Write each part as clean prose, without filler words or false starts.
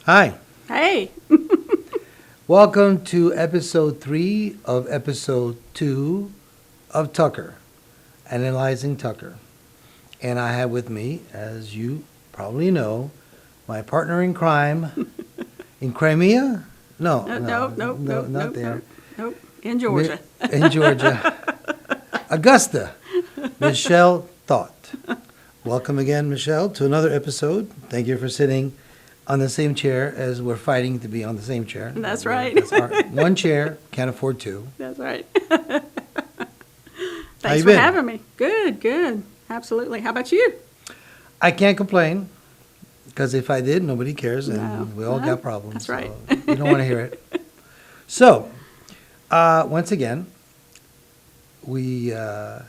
Hi. Hey. Welcome to episode 3 of episode 2 of Tucker, Analyzing Tucker. And I have with me, as you probably know, my partner in crime in Crimea? No, not there. Nope. In Georgia. In Georgia. Augusta, Michelle Thought. Welcome again, Michelle, to another episode. Thank you for sitting on the same chair as we're fighting to be on the same chair. That's right. One chair, can't afford two. That's right. How Thanks you for been? having me. Good. Absolutely. How about you? I can't complain, because if I did, nobody cares, and No. we all No, got problems. that's right. So you don't want to hear it. So, once again, we are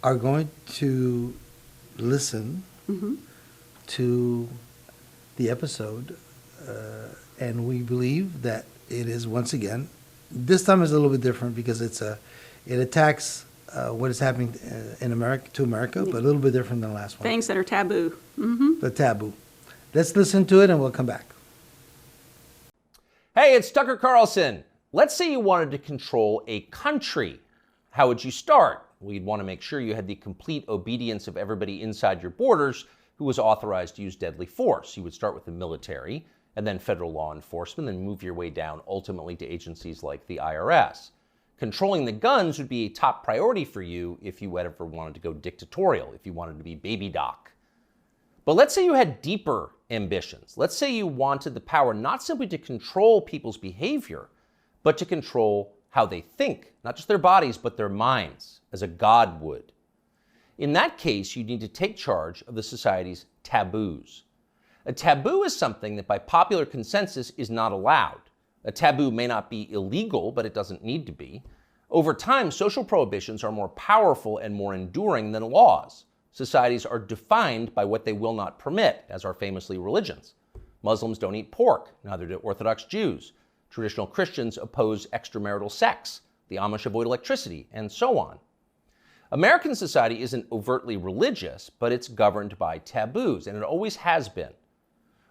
going to listen to the episode, and we believe that it is, once again, this time is a little bit different because it attacks what is happening in America, but a little bit different than the last one. Things that are taboo. The taboo. Let's listen to it and we'll come back. Hey, it's Tucker Carlson. Let's say you wanted to control a country. How would you start? Well, you'd want to make sure you had the complete obedience of everybody inside your borders who was authorized to use deadly force. You would start with the military and then federal law enforcement, then move your way down ultimately to agencies like the IRS. Controlling the guns would be a top priority for you if you ever wanted to go dictatorial, if you wanted to be baby doc. But let's say you had deeper ambitions. Let's say you wanted the power not simply to control people's behavior, but to control how they think, not just their bodies, but their minds, as a god would. In that case, you need to take charge of the society's taboos. A taboo is something that by popular consensus is not allowed. A taboo may not be illegal, but it doesn't need to be. Over time, social prohibitions are more powerful and more enduring than laws. Societies are defined by what they will not permit, as are famously religions. Muslims don't eat pork, neither do Orthodox Jews. Traditional Christians oppose extramarital sex. The Amish avoid electricity, and so on. American society isn't overtly religious, but it's governed by taboos, and it always has been.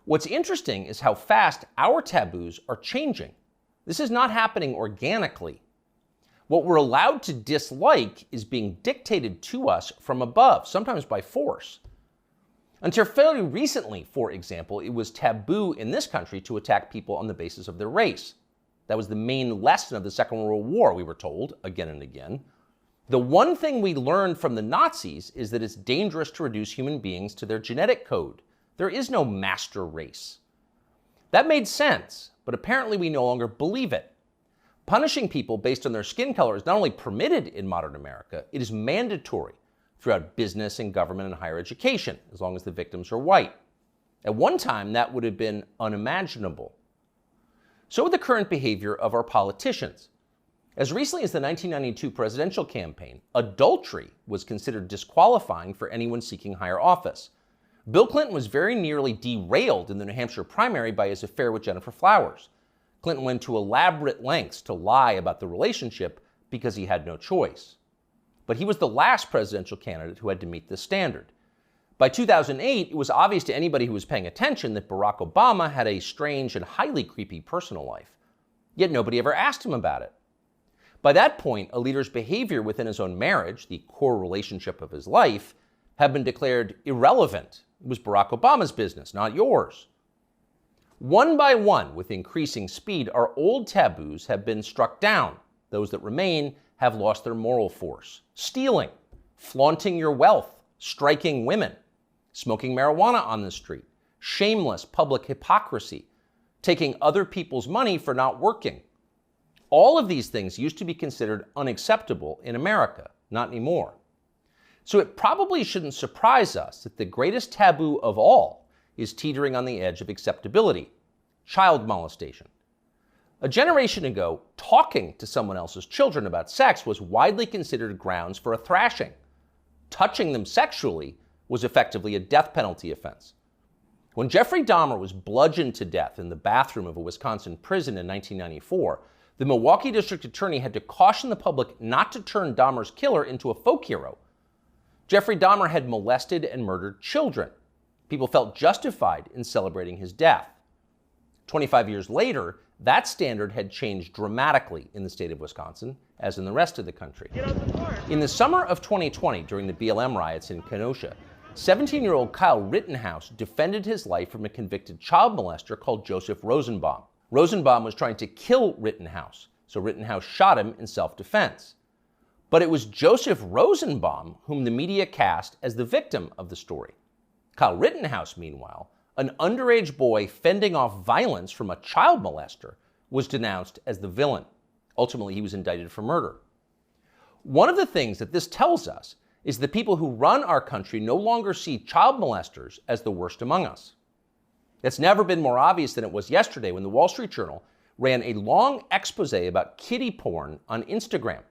What's interesting is how fast our taboos are changing. This is not happening organically. What we're allowed to dislike is being dictated to us from above, sometimes by force. Until fairly recently, for example, it was taboo in this country to attack people on the basis of their race. That was the main lesson of the Second World War, we were told, again and again. The one thing we learned from the Nazis is that it's dangerous to reduce human beings to their genetic code. There is no master race. That made sense, but apparently we no longer believe it. Punishing people based on their skin color is not only permitted in modern America, it is mandatory throughout business and government and higher education, as long as the victims are white. At one time, that would have been unimaginable. So would the current behavior of our politicians. As recently as the 1992 presidential campaign, adultery was considered disqualifying for anyone seeking higher office. Bill Clinton was very nearly derailed in the New Hampshire primary by his affair with Jennifer Flowers. Clinton went to elaborate lengths to lie about the relationship because he had no choice. But he was the last presidential candidate who had to meet this standard. By 2008, it was obvious to anybody who was paying attention that Barack Obama had a strange and highly creepy personal life. Yet nobody ever asked him about it. By that point, a leader's behavior within his own marriage, the core relationship of his life, had been declared irrelevant. It was Barack Obama's business, not yours. One by one, with increasing speed, our old taboos have been struck down. Those that remain have lost their moral force. Stealing, flaunting your wealth, striking women, smoking marijuana on the street, shameless public hypocrisy, taking other people's money for not working. All of these things used to be considered unacceptable in America, not anymore. So it probably shouldn't surprise us that the greatest taboo of all is teetering on the edge of acceptability: child molestation. A generation ago, talking to someone else's children about sex was widely considered grounds for a thrashing. Touching them sexually was effectively a death penalty offense. When Jeffrey Dahmer was bludgeoned to death in the bathroom of a Wisconsin prison in 1994, the Milwaukee district attorney had to caution the public not to turn Dahmer's killer into a folk hero. Jeffrey Dahmer had molested and murdered children. People felt justified in celebrating his death. 25 years later, that standard had changed dramatically in the state of Wisconsin, as in the rest of the country. In the summer of 2020, during the BLM riots in Kenosha, 17-year-old Kyle Rittenhouse defended his life from a convicted child molester called Joseph Rosenbaum. Rosenbaum was trying to kill Rittenhouse, so Rittenhouse shot him in self-defense. But it was Joseph Rosenbaum whom the media cast as the victim of the story. Kyle Rittenhouse, meanwhile, an underage boy fending off violence from a child molester, was denounced as the villain. Ultimately, he was indicted for murder. One of the things that this tells us is the people who run our country no longer see child molesters as the worst among us. It's never been more obvious than it was yesterday when the Wall Street Journal ran a long expose about kiddie porn on Instagram.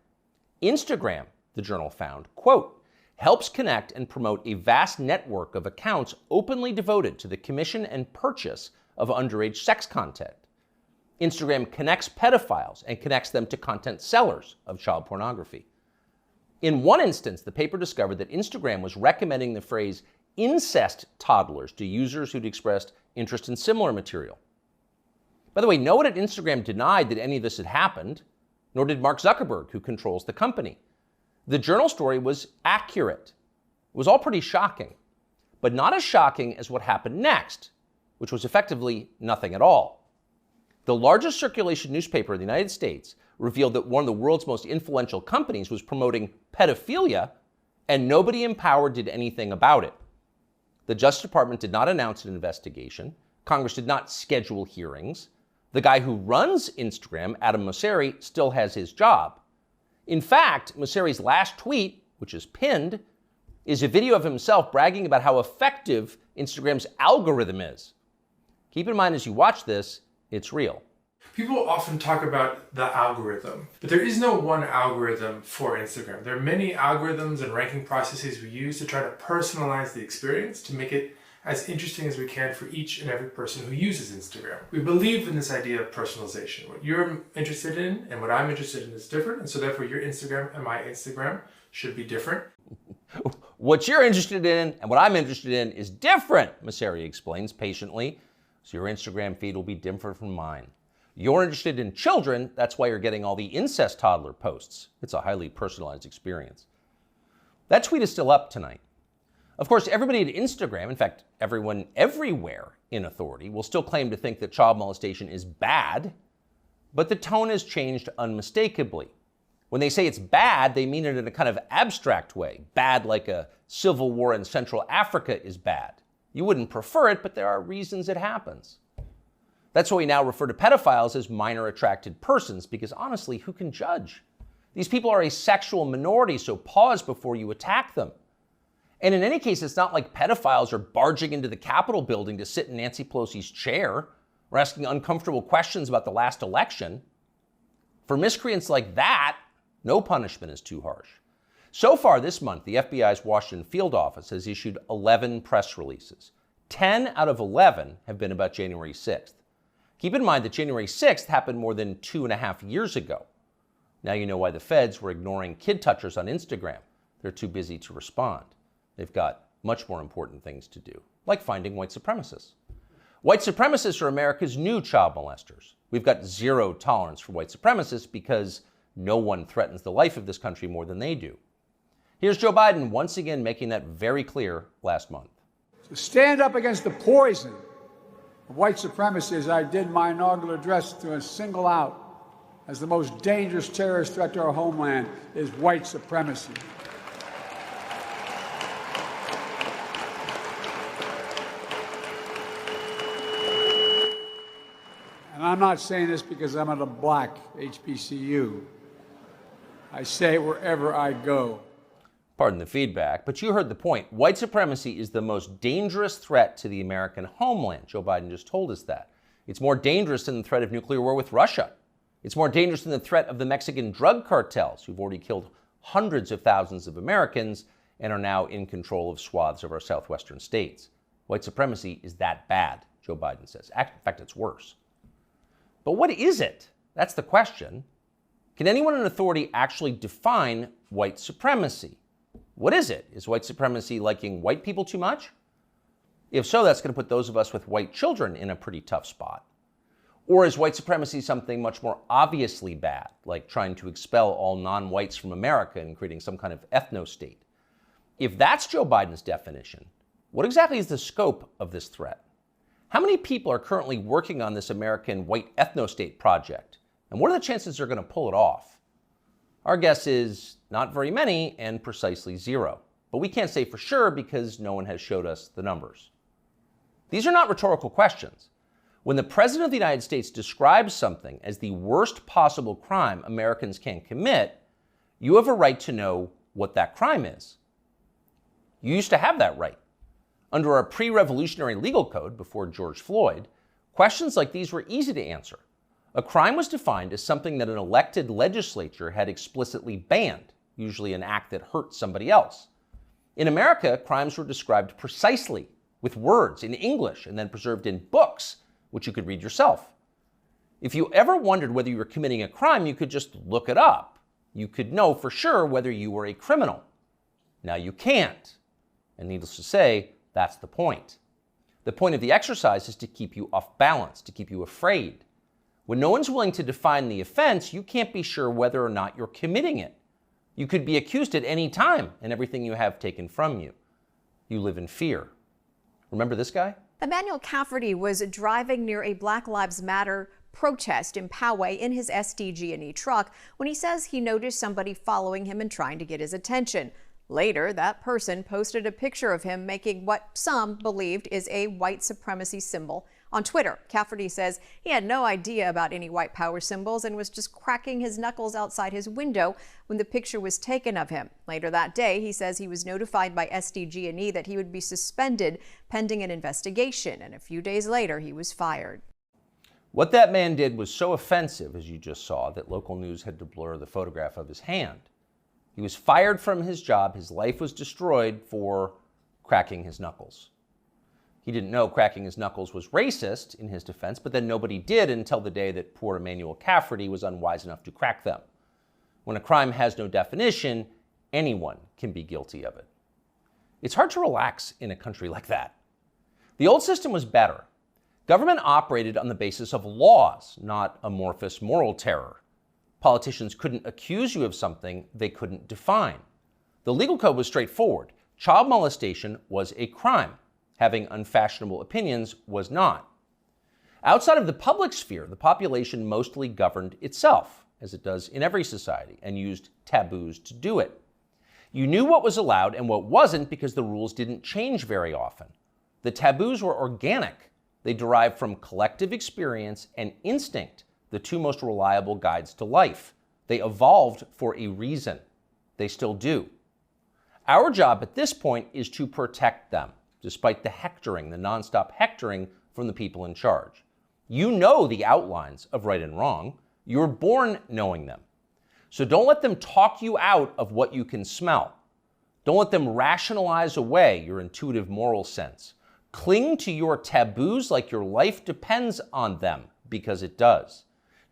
Instagram, the journal found, quote, helps connect and promote a vast network of accounts openly devoted to the commission and purchase of underage sex content. Instagram connects pedophiles and connects them to content sellers of child pornography. In one instance, the paper discovered that Instagram was recommending the phrase incest toddlers to users who'd expressed interest in similar material. By the way, no one at Instagram denied that any of this had happened, nor did Mark Zuckerberg, who controls the company. The journal story was accurate. It was all pretty shocking, but not as shocking as what happened next, which was effectively nothing at all. The largest circulation newspaper in the United States revealed that one of the world's most influential companies was promoting pedophilia, and nobody in power did anything about it. The Justice Department did not announce an investigation. Congress did not schedule hearings. The guy who runs Instagram, Adam Mosseri, still has his job. In fact, Mosseri's last tweet, which is pinned, is a video of himself bragging about how effective Instagram's algorithm is. Keep in mind as you watch this, it's real. People often talk about the algorithm, but there is no one algorithm for Instagram. There are many algorithms and ranking processes we use to try to personalize the experience to make it as interesting as we can for each and every person who uses Instagram. We believe in this idea of personalization. What you're interested in and what I'm interested in is different, and so therefore your Instagram and my Instagram should be different. What you're interested in and what I'm interested in is different, Mosseri explains patiently, so your Instagram feed will be different from mine. You're interested in children, that's why you're getting all the incest toddler posts. It's a highly personalized experience. That tweet is still up tonight. Of course, everybody at Instagram, in fact, everyone everywhere in authority, will still claim to think that child molestation is bad, but the tone has changed unmistakably. When they say it's bad, they mean it in a kind of abstract way. Bad like a civil war in Central Africa is bad. You wouldn't prefer it, but there are reasons it happens. That's why we now refer to pedophiles as minor attracted persons, because honestly, who can judge? These people are a sexual minority, so pause before you attack them. And in any case, it's not like pedophiles are barging into the Capitol building to sit in Nancy Pelosi's chair or asking uncomfortable questions about the last election. For miscreants like that, no punishment is too harsh. So far this month, the FBI's Washington field office has issued 11 press releases. 10 out of 11 have been about January 6th. Keep in mind that January 6th happened more than 2.5 years ago. Now you know why the feds were ignoring kid touchers on Instagram. They're too busy to respond. They've got much more important things to do, like finding white supremacists. White supremacists are America's new child molesters. We've got zero tolerance for white supremacists because no one threatens the life of this country more than they do. Here's Joe Biden once again making that very clear last month. To stand up against the poison of white supremacy, as I did my inaugural address, to single out as the most dangerous terrorist threat to our homeland is white supremacy. And I'm not saying this because I'm at a black HBCU. I say it wherever I go. Pardon the feedback, but you heard the point. White supremacy is the most dangerous threat to the American homeland. Joe Biden just told us that. It's more dangerous than the threat of nuclear war with Russia. It's more dangerous than the threat of the Mexican drug cartels, who've already killed hundreds of thousands of Americans and are now in control of swaths of our southwestern states. White supremacy is that bad, Joe Biden says. In fact, it's worse. But what is it? That's the question. Can anyone in authority actually define white supremacy? What is it? Is white supremacy liking white people too much? If so, that's going to put those of us with white children in a pretty tough spot. Or is white supremacy something much more obviously bad, like trying to expel all non-whites from America and creating some kind of ethno-state? If that's Joe Biden's definition, what exactly is the scope of this threat? How many people are currently working on this American white ethno-state project? And what are the chances they're going to pull it off? Our guess is not very many and precisely zero. But we can't say for sure because no one has showed us the numbers. These are not rhetorical questions. When the President of the United States describes something as the worst possible crime Americans can commit, you have a right to know what that crime is. You used to have that right. Under our pre-revolutionary legal code before George Floyd, questions like these were easy to answer. A crime was defined as something that an elected legislature had explicitly banned, usually an act that hurt somebody else. In America, crimes were described precisely with words in English and then preserved in books, which you could read yourself. If you ever wondered whether you were committing a crime, you could just look it up. You could know for sure whether you were a criminal. Now you can't. And needless to say, that's the point. The point of the exercise is to keep you off balance, to keep you afraid. When no one's willing to define the offense, you can't be sure whether or not you're committing it. You could be accused at any time and everything you have taken from you. You live in fear. Remember this guy? Emmanuel Cafferty was driving near a Black Lives Matter protest in Poway in his SDG&E truck when he says he noticed somebody following him and trying to get his attention. Later, that person posted a picture of him making what some believed is a white supremacy symbol on Twitter. Cafferty says he had no idea about any white power symbols and was just cracking his knuckles outside his window when the picture was taken of him. Later that day, he says he was notified by SDG&E that he would be suspended pending an investigation, and a few days later, he was fired. What that man did was so offensive, as you just saw, that local news had to blur the photograph of his hand. He was fired from his job. His life was destroyed for cracking his knuckles. He didn't know cracking his knuckles was racist, in his defense, but then nobody did until the day that poor Emmanuel Cafferty was unwise enough to crack them. When a crime has no definition, anyone can be guilty of it. It's hard to relax in a country like that. The old system was better. Government operated on the basis of laws, not amorphous moral terror. Politicians couldn't accuse you of something they couldn't define. The legal code was straightforward. Child molestation was a crime. Having unfashionable opinions was not. Outside of the public sphere, the population mostly governed itself, as it does in every society, and used taboos to do it. You knew what was allowed and what wasn't because the rules didn't change very often. The taboos were organic. They derived from collective experience and instinct, the two most reliable guides to life. They evolved for a reason. They still do. Our job at this point is to protect them, despite the hectoring, the nonstop hectoring from the people in charge. You know the outlines of right and wrong. You're born knowing them. So don't let them talk you out of what you can smell. Don't let them rationalize away your intuitive moral sense. Cling to your taboos like your life depends on them, because it does.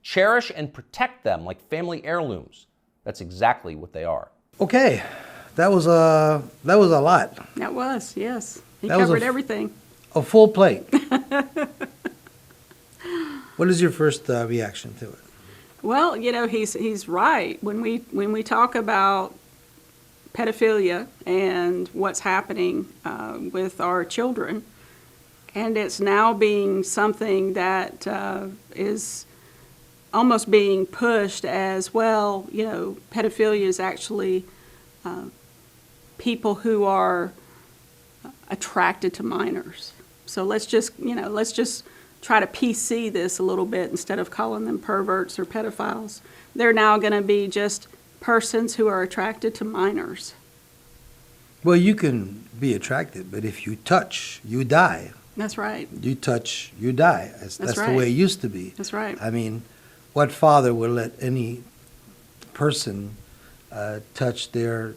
Cherish and protect them like family heirlooms. That's exactly what they are. Okay, that was a lot. That was, yes. He That was covered everything. A full plate. What is your first reaction to it? Well, you know, he's right. When we talk about pedophilia and what's happening with our children, and it's now being something that is almost being pushed as, well, you know, pedophilia is actually people who are attracted to minors. So let's just try to PC this a little bit instead of calling them perverts or pedophiles. They're now going to be just persons who are attracted to minors. Well, you can be attracted, but if you touch, you die. That's right. You touch, you die. That's right. the way it used to be. That's right. I mean, what father would let any person touch their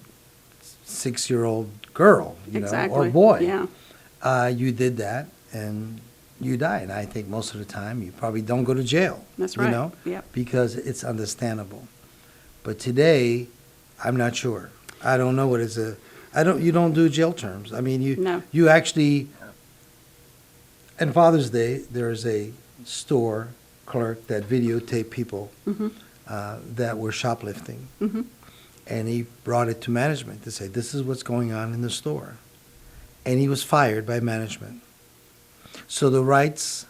6-year-old girl, Exactly. or boy? Yeah. You did that, and you die. And I think most of the time you probably don't go to jail. That's right. You know, Yep. because it's understandable. But today, I'm not sure. I don't know what is a. You don't do jail terms. I mean, No. you actually and Father's Day, there's a store clerk that videotaped people that were shoplifting. And he brought it to management to say, this is what's going on in the store. And he was fired by management. So the rights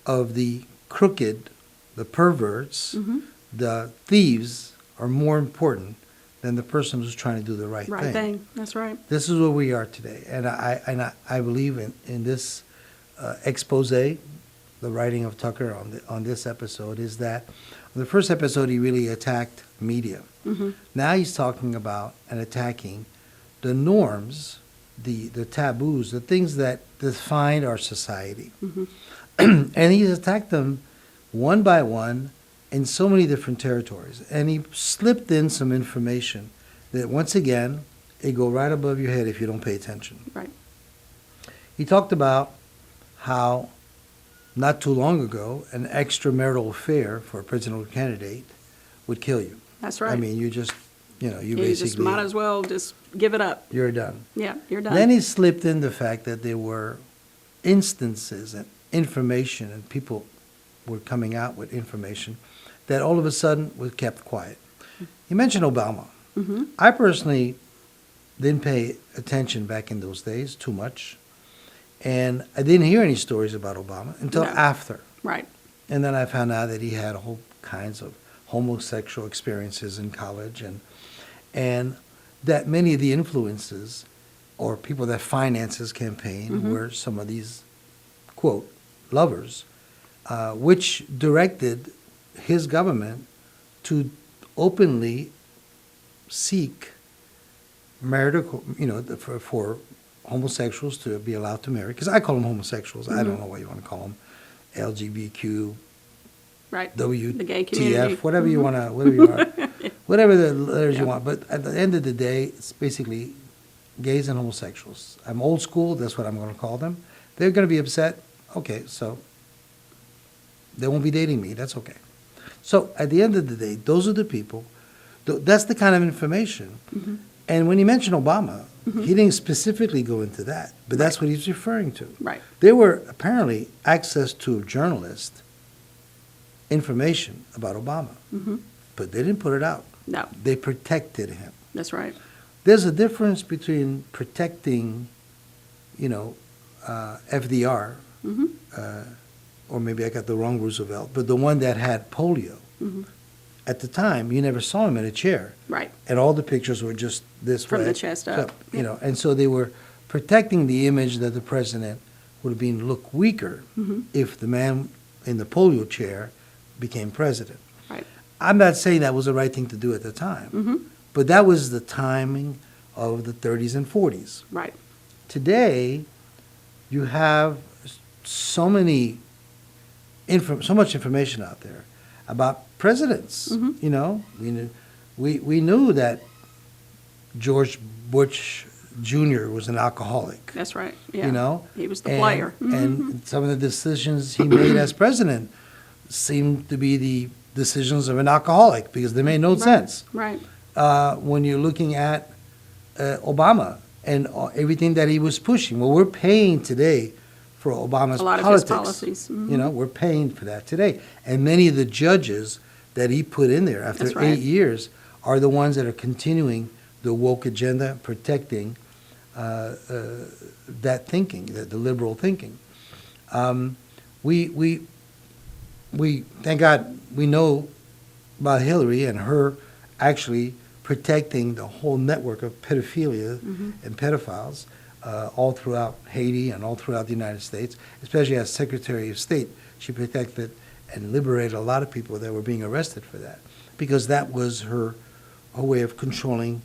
of the crooked, the perverts, the thieves are more important than the person who's trying to do the right thing. That's right. This is where we are today. And I believe in this expose, the writing of Tucker on this episode, is that on the first episode he really attacked media. Now he's talking about and attacking the norms, the taboos, the things that define our society. And he's attacked them one by one in so many different territories. And he slipped in some information that, once again, it go right above your head if you don't pay attention. Right. He talked about how not too long ago an extramarital affair for a presidential candidate would kill you. That's right. I mean, you just, you you just might as well just give it up. you're done. Yeah, you're done. Then he slipped in the fact that there were instances and information, and people were coming out with information that all of a sudden was kept quiet. He mentioned Obama. I personally didn't pay attention back in those days too much, and I didn't hear any stories about Obama until No. after. Right. And then I found out that he had all kinds of homosexual experiences in college, and that many of the influences or people that finance his campaign were some of these, quote, lovers, which directed his government to openly seek marital, for homosexuals to be allowed to marry. Because I call them homosexuals. I don't know what you want to call them. LGBTQ, Right. WTF, The gay community. whatever you want to, whatever the letters you want. But at the end of the day, it's basically gays and homosexuals. I'm old school. That's what I'm going to call them. They're going to be upset. Okay, so they won't be dating me. That's okay. So at the end of the day, those are the people. That's the kind of information. And when he mentioned Obama, he didn't specifically go into that, but that's what he's referring to. Right. There were apparently access to journalists information about Obama, but they didn't put it out. No, They protected him. that's right. There's a difference between protecting, FDR, or maybe I got the wrong Roosevelt, but the one that had polio. At the time, you never saw him in a chair, Right. and all the pictures were just this From way. the chest up. And so they were protecting the image that the president would have been look weaker if the man in the polio chair became president. Right. I'm not saying that was the right thing to do at the time, but that was the timing of the 30s and 40s. Right. Today, you have so much information out there about presidents. We knew that George Bush Jr. was an alcoholic. That's right. Yeah. He was the and- player. And some of the decisions he made as president seemed to be the decisions of an alcoholic because they made no sense. Right. When you're looking at Obama and everything that he was pushing. Well, we're paying today for Obama's A lot politics. of his policies. We're paying for that today. And many of the judges that he put in there after That's right. 8 years are the ones that are continuing the woke agenda, protecting that thinking, the liberal thinking. We thank God we know about Hillary and her actually protecting the whole network of pedophilia and pedophiles all throughout Haiti and all throughout the United States, especially as Secretary of State. She protected and liberated a lot of people that were being arrested for that, because that was her way of controlling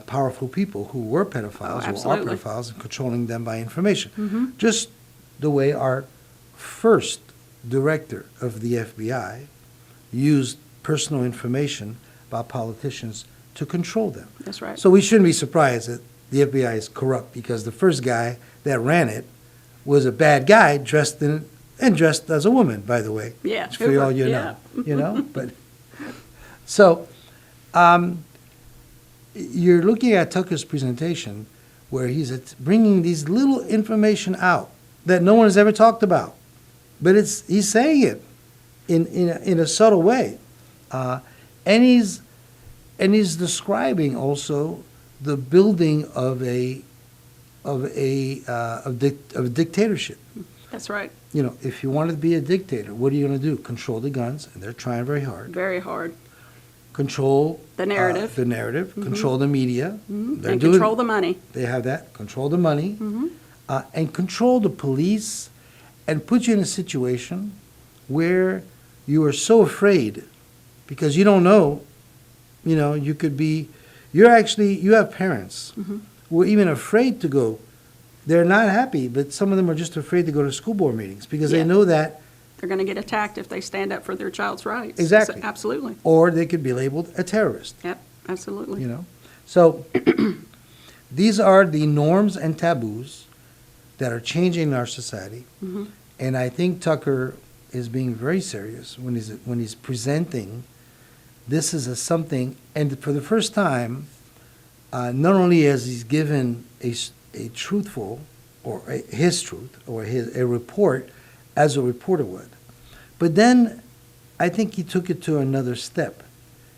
powerful people who were pedophiles, who are absolutely. pedophiles, and controlling them by information. Just the way our first director of the FBI used personal information about politicians to control them. That's right. So we shouldn't be surprised that the FBI is corrupt, because the first guy that ran it was a bad guy dressed as a woman, by the way. Yeah, For all Hoover, you yeah. know. But so you're looking at Tucker's presentation where he's bringing these little information out that no one has ever talked about. But he's saying it in a subtle way. And he's describing also the building of a dictatorship. That's right. You know, if you want to be a dictator, what are you going to do? Control the guns, and they're trying very hard. Very hard. Control The narrative. Control the media. And control the money. They have that. Control the money, and control the police, and put you in a situation where you are so afraid because you don't know. You know, you could be. You have parents who are even afraid to go. They're not happy, but some of them are just afraid to go to school board meetings because they know that they're going to get attacked if they stand up for their child's rights. Exactly. So, absolutely. Or they could be labeled a terrorist. Yep, absolutely. You know, so these are the norms and taboos that are changing in our society, and I think Tucker is being very serious when he's presenting this as a and for the first time, not only has he given a truthful or his truth or a report as a reporter would, but then I think he took it to another step.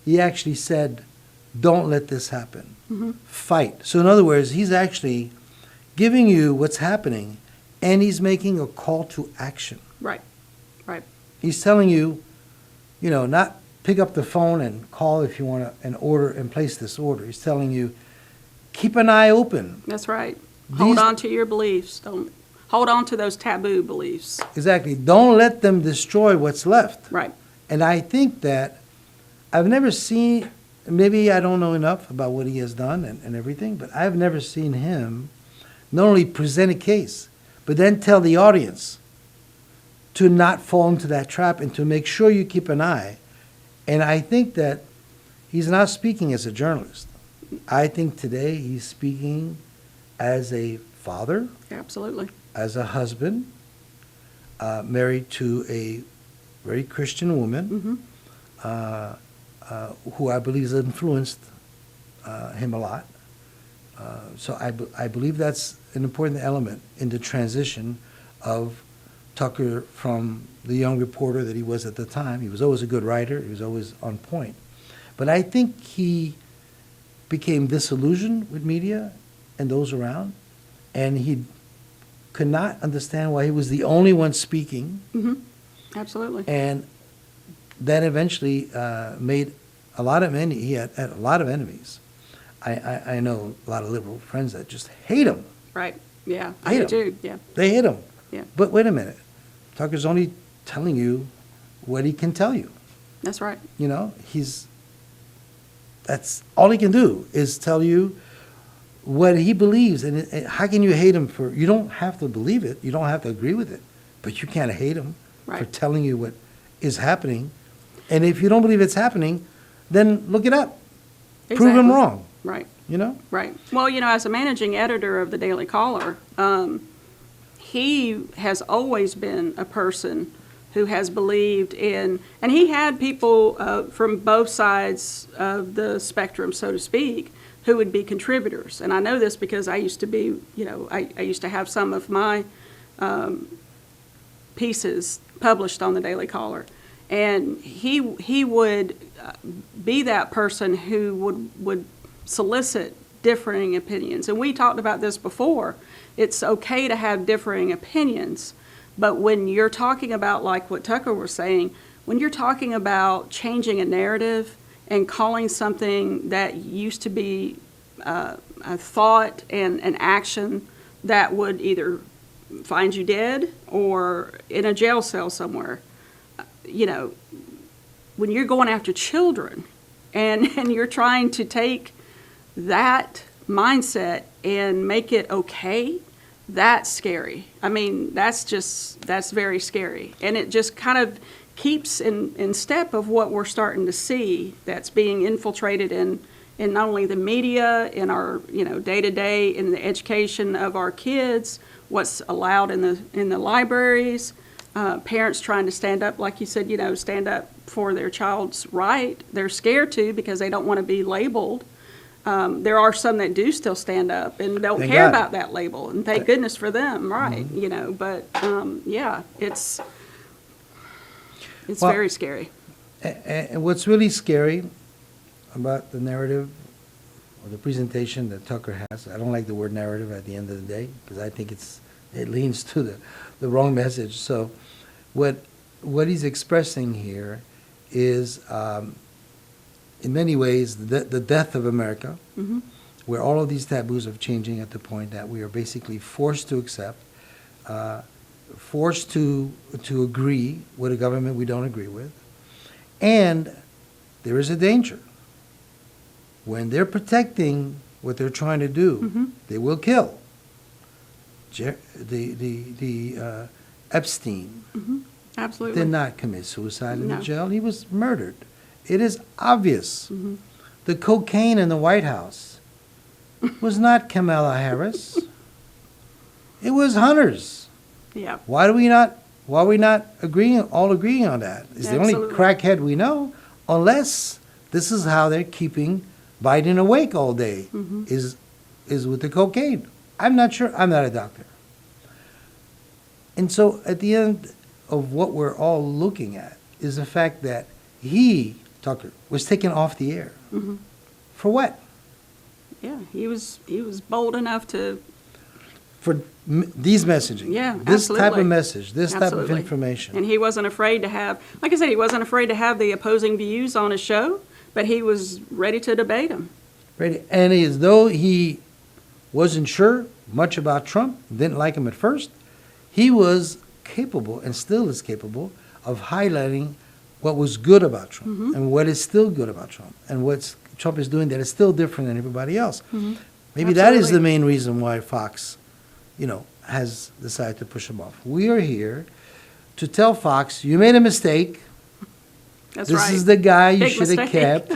He actually said, "Don't let this happen. Fight." So in other words, he's actually giving you what's happening, and he's making a call to action. Right. Right. He's telling you, you know, not pick up the phone and call if you want an order and place this order. He's telling you, keep an eye open. That's right. Hold on to your beliefs. Don't hold on to those taboo beliefs. Exactly. Don't let them destroy what's left. Right. And I think that I've never seen, maybe I don't know enough about what he has done and everything, but I've never seen him not only present a case, but then tell the audience to not fall into that trap and to make sure you keep an eye. And I think that he's not speaking as a journalist. I think today he's speaking as a father, Absolutely. as a husband, married to a very Christian woman, who I believe has influenced him a lot. So I believe that's an important element in the transition of Tucker from the young reporter that he was at the time. He was always a good writer. He was always on point. But I think he became disillusioned with media and those around, and he could not understand why he was the only one speaking. Absolutely. And that eventually made a lot of he had a lot of enemies. I know a lot of liberal friends that just hate him. Right. Yeah. Hate I do too. Yeah. They hate him. Yeah. But wait a minute. Tucker's only telling you what he can tell you. That's right. You know, that's all he can do is tell you what he believes. And how can you hate him you don't have to believe it. You don't have to agree with it. But you can't hate him for Right. telling you what is happening. And if you don't believe it's happening, then look it up. Prove him Exactly. wrong, Right. you know? Right. Well, you know, as a managing editor of the Daily Caller, he has always been a person who has believed in, and he had people from both sides of the spectrum, so to speak, who would be contributors. And I know this because I used to be, you know, I used to have some of my pieces published on the Daily Caller. And he would be that person who would solicit differing opinions. And we talked about this before. It's okay to have differing opinions, but when you're talking about, like what Tucker was saying, when you're talking about changing a narrative and calling something that used to be a thought and an action that would either find you dead or in a jail cell somewhere, you know, when you're going after children and you're trying to take that mindset and make it okay, that's scary. I mean, that's very scary. And it just kind of keeps in step of what we're starting to see that's being infiltrated in not only the media, in our, you know, day-to-day, in the education of our kids, what's allowed in the libraries, parents trying to stand up, like you said, you know, stand up for their child's right. They're scared to because they don't want to be labeled. there are some that do still stand up and don't Thank care God. about that label, and thank goodness for them, right? You know, but yeah, it's Well, very scary. And what's really scary about the narrative or the presentation that Tucker has, I don't like the word narrative at the end of the day, because I think it leans to the wrong message. So what he's expressing here is, in many ways, the death of America, where all of these taboos are changing at the point that we are basically forced to accept, forced to agree with a government we don't agree with. And there is a danger. When they're protecting what they're trying to do, they will kill. Epstein Absolutely. did not commit suicide in the No. jail. He was murdered. It is obvious. The cocaine in the White House was not Kamala Harris. It was Hunter's. Yeah. Why are we not agreeing on that? It's the only Absolutely. crackhead we know, unless this is how they're keeping Biden awake all day, is with the cocaine. I'm not sure. I'm not a doctor. And so at the end of what we're all looking at is the fact that Tucker, was taken off the air. For what? Yeah, he was bold enough to. For these messaging. Yeah, This type absolutely. of message, this type of Absolutely. information. And he wasn't afraid to have, like I said, he wasn't afraid to have the opposing views on his show, but he was ready to debate them. Right? And as though he wasn't sure much about Trump, didn't like him at first, he was capable, and still is capable, of highlighting what was good about Trump and what is still good about Trump and what Trump is doing that is still different than everybody else. Maybe that is Absolutely. the main reason why Fox, has decided to push him off. We are here to tell Fox, you made a mistake. That's This right. is the guy you Big should have mistake. kept.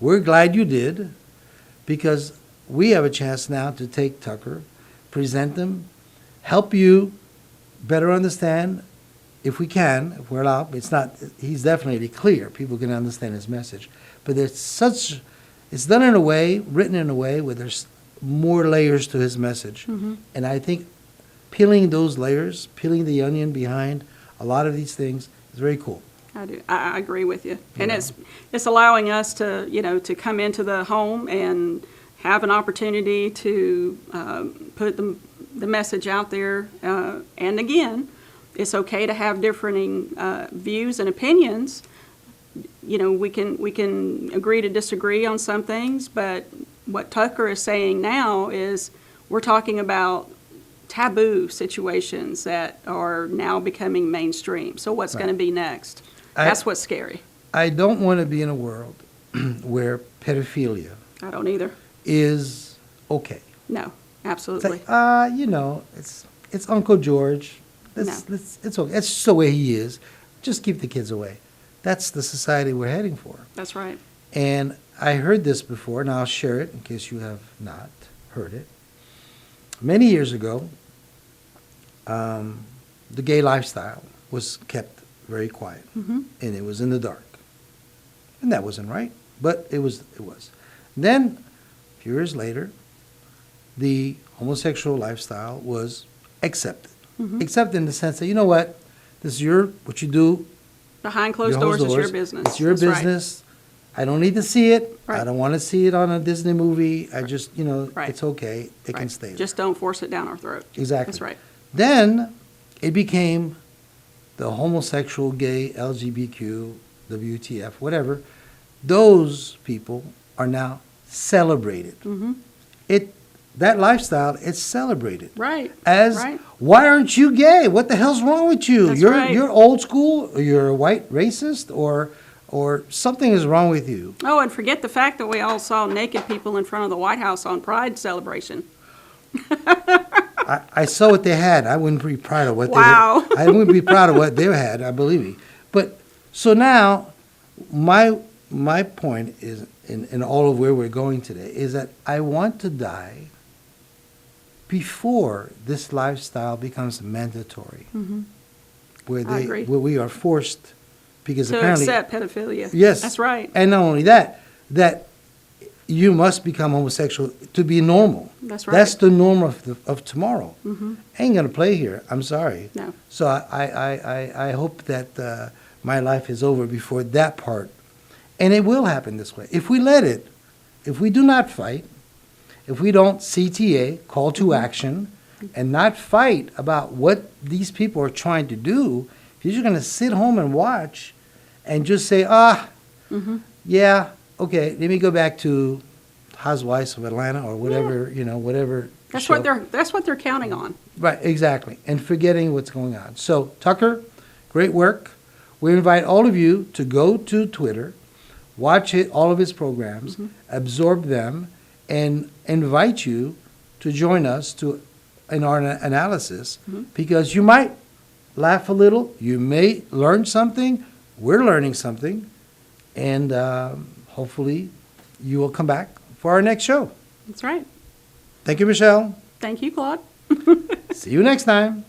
We're glad you did, because we have a chance now to take Tucker, present him, help you better understand, if we can, if we're allowed. He's definitely clear. People can understand his message. But it's done in a way, written in a way where there's more layers to his message. And I think peeling those layers, peeling the onion behind a lot of these things is very cool. I do. I agree with you. And Yeah. it's allowing us to, to come into the home and have an opportunity to put the message out there. And again, it's okay to have differing views and opinions. We can agree to disagree on some things, but what Tucker is saying now is we're talking about taboo situations that are now becoming mainstream. So what's Right. going to be next? I- That's what's scary. I don't want to be in a world where pedophilia I don't either. is okay. No, It's absolutely. like, it's Uncle George. It's okay. It's just the way he is. Just keep the kids away. That's the society we're heading for. That's right. And I heard this before, and I'll share it in case you have not heard it. Many years ago, the gay lifestyle was kept very quiet, and it was in the dark. And that wasn't right, but it was. Then, a few years later, the homosexual lifestyle was accepted. Accepted in the sense that, you know what, this is what you do. Behind closed your doors house is your business. It's your That's right. business. I don't need to see it. I Right. don't want to see it on a Disney movie. I just, Right. it's okay. It can Right. stay there. Just don't force it down our throat. Exactly. That's right. Then it became the homosexual, gay, LGBTQ, WTF, whatever. Those people are now celebrated. That lifestyle is celebrated. Right. As, Right. why aren't you gay? What the hell's wrong with you? That's you're right. you're old school, or you're a white racist, or something is wrong with you. Oh, and forget the fact that we all saw naked people in front of the White House on Pride celebration. I saw what they had. I wouldn't be proud of what Wow. they had. I wouldn't be proud of what they had, I believe me. But so now my point is in all of where we're going today is that I want to die before this lifestyle becomes mandatory. Where I agree. where we are forced, because To apparently accept pedophilia. yes, That's right. And not only that you must become homosexual to be normal. That's right. That's the norm of tomorrow. Ain't gonna play here. I'm sorry. No. So I hope that my life is over before that part, and it will happen this way if we let it. If we do not fight, if we don't CTA, call to action, and not fight about what these people are trying to do, if you're just gonna sit home and watch, and just say, yeah, okay, let me go back to Housewives of Atlanta or whatever, whatever. That's show. what they're counting on. Right, exactly, and forgetting what's going on. So, Tucker, great work. We invite all of you to go to Twitter, watch all of his programs, absorb them, and invite you to join us in our analysis, because you might laugh a little, you may learn something, we're learning something, and hopefully you will come back for our next show. That's right. Thank you, Michelle. Thank you, Claude. See you next time.